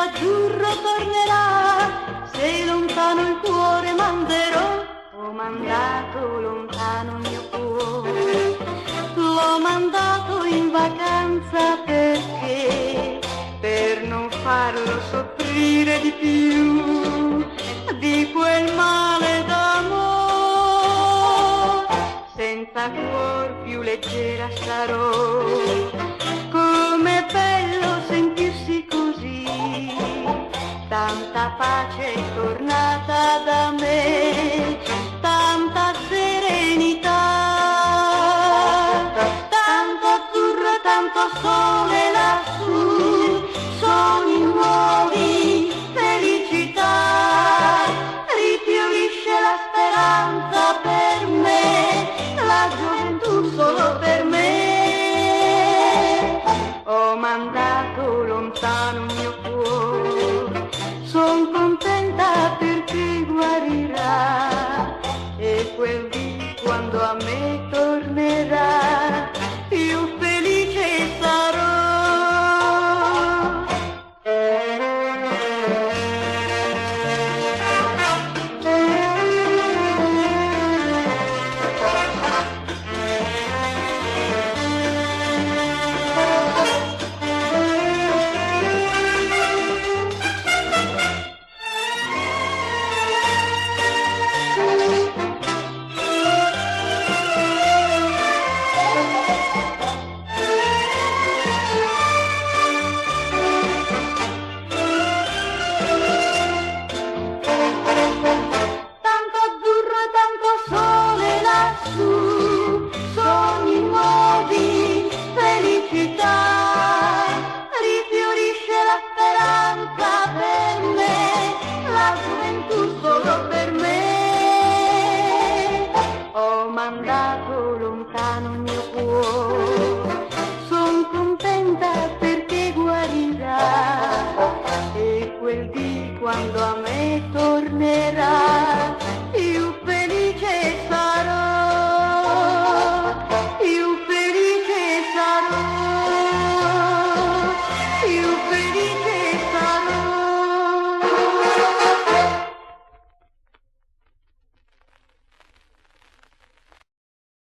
l'azzurro tornerà, se lontano il cuore manderò. Ho mandato lontano il mio cuore, l'ho mandato in vacanza perché, per non farlo soffrire di più di quel male d'amore, senza cuor più leggera sarò. Com'è bello sentirsi così, tanta pace è tornata da me, tanta serenità, tanto azzurro, tanto sole lassù, sogni nuovi, felicità, rifiorisce la speranza per me, la gioventù solo per me. Ho mandato lontano il mio cuore, son contenta perché guarirà, e quel dì quando a me tornerà